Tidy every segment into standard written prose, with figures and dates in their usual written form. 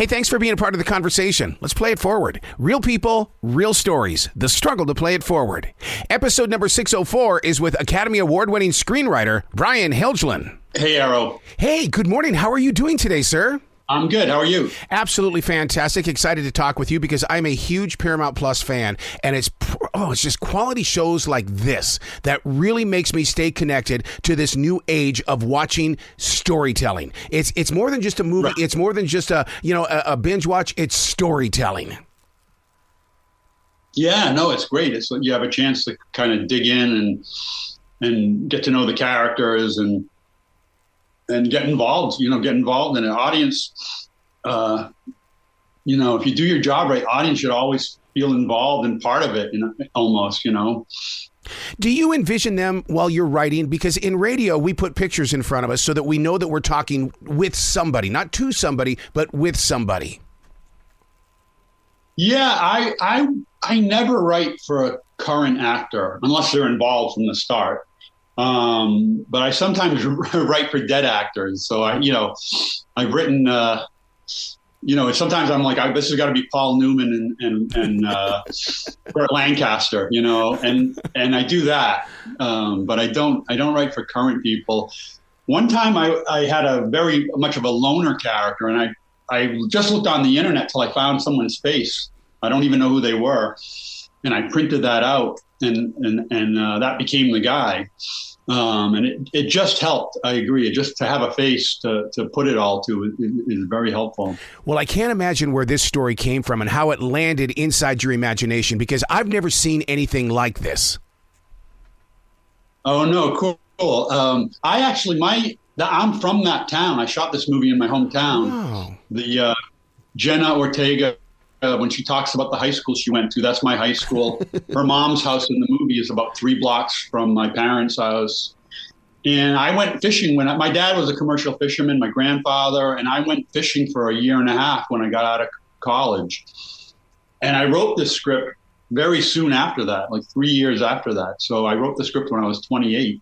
Hey, thanks for being a part of the conversation. Let's play it forward. Real people, real stories. The struggle to play it forward. Episode number 604 is with Academy Award-winning screenwriter Brian Helgeland. Hey, Arrow. Hey, good morning. How are you doing today, sir? I'm good. How are you? Absolutely fantastic. Excited to talk with you because I'm a huge Paramount Plus fan, and it's just quality shows like this that really makes me stay connected to this new age of watching storytelling. It's more than just a movie. Right. It's more than just a binge watch. It's storytelling. Yeah, no, it's great. It's you have a chance to kind of dig in and get to know the characters and get involved, in an audience. If you do your job right, audience should always feel involved and part of it, almost. Do you envision them while you're writing? Because in radio, we put pictures in front of us so that we know that we're talking with somebody, not to somebody, but with somebody. Yeah, I never write for a current actor unless they're involved from the start. But I sometimes write for dead actors. So I've written, sometimes I'm like, this has got to be Paul Newman and Burt Lancaster, and I do that. But I don't write for current people. One time I had a very much of a loner character, and I just looked on the internet till I found someone's face. I don't even know who they were. And I printed that out and that became the guy. And it just helped. I agree. Just to have a face to put it all to is very helpful. Well, I can't imagine where this story came from and how it landed inside your imagination, because I've never seen anything like this. Oh, no. Cool. I'm from that town. I shot this movie in my hometown. Oh. The Jenna Ortega, when she talks about the high school she went to, that's my high school. Her mom's house in the movie is about 3 blocks from my parents' house. And I went fishing my dad was a commercial fisherman, my grandfather, and I went fishing for a year and a half when I got out of college. And I wrote this script very soon after that, like 3 years after that. So I wrote the script when I was 28.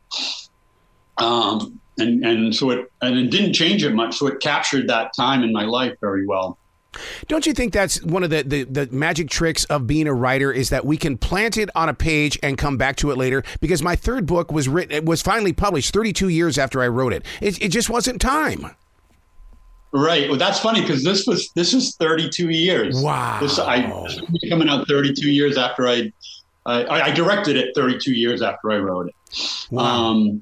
And it didn't change it much. So it captured that time in my life very well. Don't you think that's one of the magic tricks of being a writer, is that we can plant it on a page and come back to it later? Because my third book was finally published 32 years after I wrote it. It just wasn't time. Right. Well, that's funny because this is 32 years. Wow. This was coming out 32 years after I directed it 32 years after I wrote it. Wow.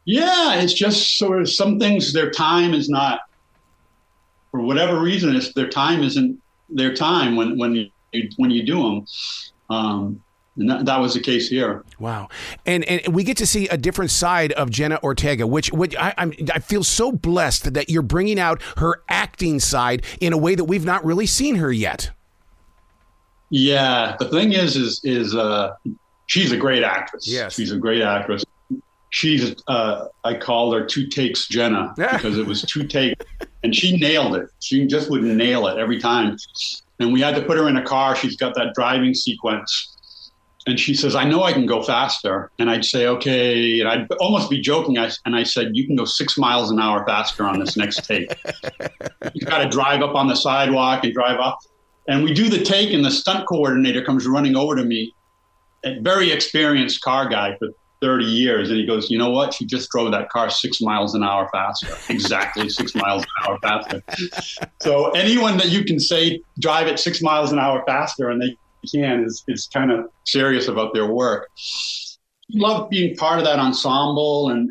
Yeah, it's just sort of some things, their time is not, for whatever reason, their time isn't their time when you do them. And that was the case here. Wow. And we get to see a different side of Jenna Ortega, which I feel so blessed that you're bringing out her acting side in a way that we've not really seen her yet. Yeah. The thing is she's a great actress. Yes. She's a great actress. She's, I called her 2 takes Jenna because it was 2 takes. And she nailed it. She just would nail it every time. And we had to put her in a car. She's got that driving sequence. And she says, I know I can go faster. And I'd say, okay. And I'd almost be joking. And I said, you can go 6 miles an hour faster on this next take. You've got to drive up on the sidewalk and drive up. And we do the take, and the stunt coordinator comes running over to me, a very experienced car guy for 30 years. And he goes, you know what? She just drove that car 6 miles an hour faster. Exactly 6 miles an hour faster. So anyone that you can say drive it 6 miles an hour faster and they can is kind of serious about their work. She loved being part of that ensemble, and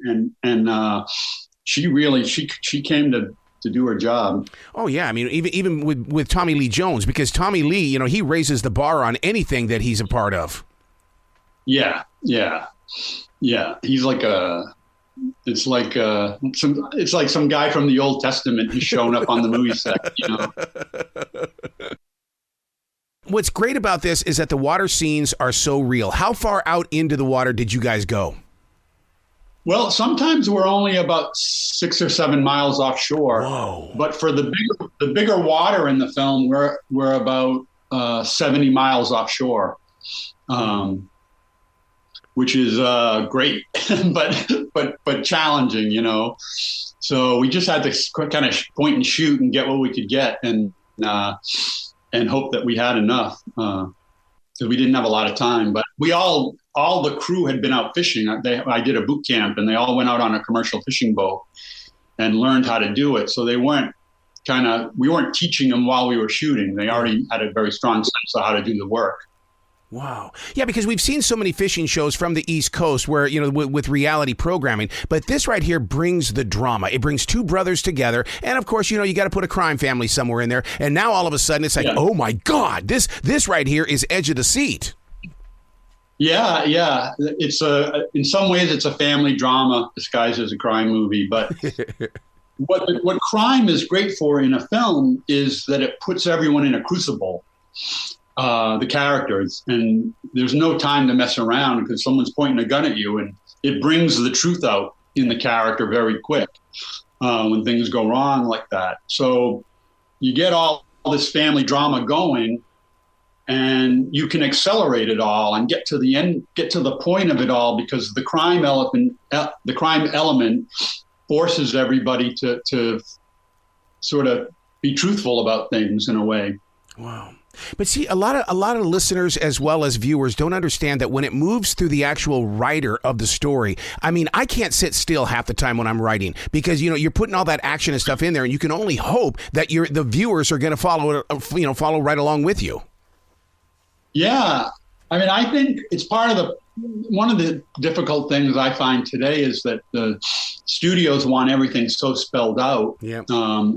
she came to do her job. Oh yeah, I mean even with Tommy Lee Jones, because Tommy Lee, he raises the bar on anything that he's a part of. Yeah. He's like it's like some guy from the Old Testament who's shown up on the movie set, What's great about this is that the water scenes are so real. How far out into the water did you guys go? Well, sometimes we're only about 6 or 7 miles offshore. Whoa. But for the bigger water in the film, we're about 70 miles offshore. Which is great, but challenging, So we just had to kind of point and shoot and get what we could get, and and hope that we had enough, because we didn't have a lot of time. But all the crew had been out fishing. I did a boot camp, and they all went out on a commercial fishing boat and learned how to do it. So we weren't teaching them while we were shooting. They already had a very strong sense of how to do the work. Wow. Yeah, because we've seen so many fishing shows from the East Coast where, with reality programming, but this right here brings the drama. It brings two brothers together. And of course, you got to put a crime family somewhere in there. And now all of a sudden it's like, oh my God, this right here is edge of the seat. Yeah. It's in some ways it's a family drama disguised as a crime movie, but what crime is great for in a film is that it puts everyone in a crucible. The characters, and there's no time to mess around because someone's pointing a gun at you, and it brings the truth out in the character very quick when things go wrong like that. So you get all this family drama going, and you can accelerate it all and get to the end, get to the point of it all, because the crime element forces everybody to sort of be truthful about things in a way. Wow. But see, a lot of listeners as well as viewers don't understand that when it moves through the actual writer of the story, I mean, I can't sit still half the time when I'm writing because, you're putting all that action and stuff in there, and you can only hope that the viewers are going to follow right along with you. Yeah. I mean, I think it's one of the difficult things I find today is that the studios want everything so spelled out,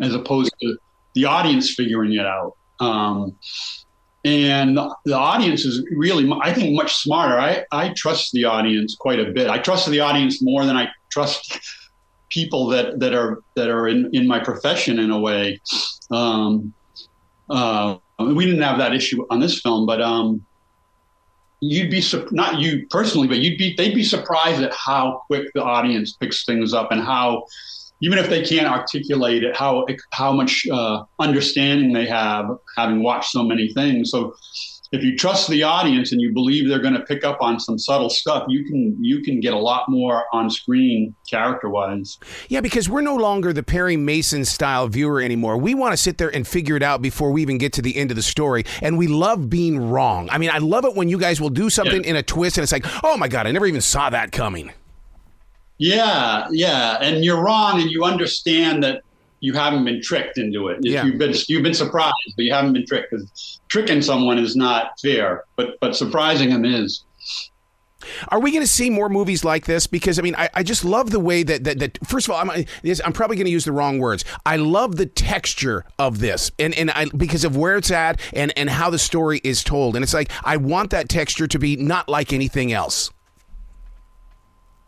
as opposed to the audience figuring it out. And the audience is really, I think, much smarter. I trust the audience quite a bit. I trust the audience more than I trust people that are in my profession in a way. We didn't have that issue on this film, but you'd be, not you personally, but they'd be surprised at how quick the audience picks things up, and how, even if they can't articulate it, how much understanding they have, having watched so many things. So if you trust the audience and you believe they're going to pick up on some subtle stuff, you can get a lot more on screen character-wise. Yeah, because we're no longer the Perry Mason style viewer anymore. We want to sit there and figure it out before we even get to the end of the story, and we love being wrong. I mean, I love it when you guys will do something in a twist and it's like, oh my God, I never even saw that coming. Yeah, and you're wrong, and you understand that you haven't been tricked into it. Yeah. You've been surprised, but you haven't been tricked, because tricking someone is not fair, but surprising them is. Are we going to see more movies like this? Because, I mean, I just love the way that first of all, I'm probably going to use the wrong words. I love the texture of this, and because of where it's at and how the story is told. And it's like, I want that texture to be not like anything else.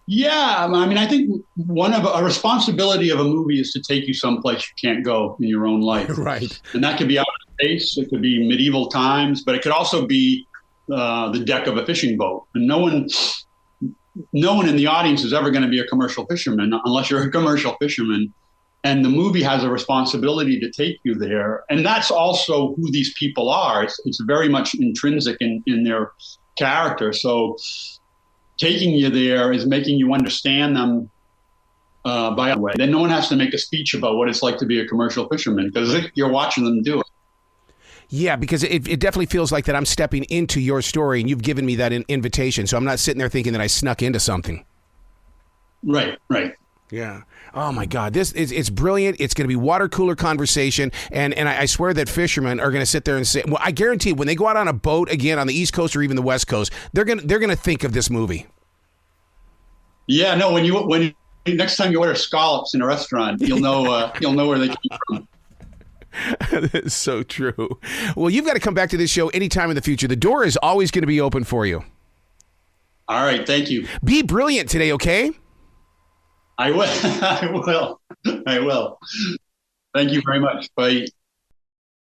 Yeah, I mean, I think a responsibility of a movie is to take you someplace you can't go in your own life. Right. And that could be outer space, it could be medieval times, but it could also be the deck of a fishing boat. And no one in the audience is ever going to be a commercial fisherman unless you're a commercial fisherman. And the movie has a responsibility to take you there. And that's also who these people are. It's very much intrinsic in their character. So taking you there is making you understand them by a way. Then no one has to make a speech about what it's like to be a commercial fisherman, because you're watching them do it. Yeah, because it definitely feels like that I'm stepping into your story, and you've given me that invitation, so I'm not sitting there thinking that I snuck into something. Right. Yeah. Oh my God, it's brilliant. It's going to be water cooler conversation, and I swear that fishermen are going to sit there and say, well, I guarantee when they go out on a boat again on the East Coast or even the West Coast, they're going to think of this movie. Yeah, no. When next time you order scallops in a restaurant, you'll know where they came from. That is so true. Well, you've got to come back to this show anytime in the future. The door is always going to be open for you. All right, thank you. Be brilliant today, okay? I will. I will. Thank you very much. Bye.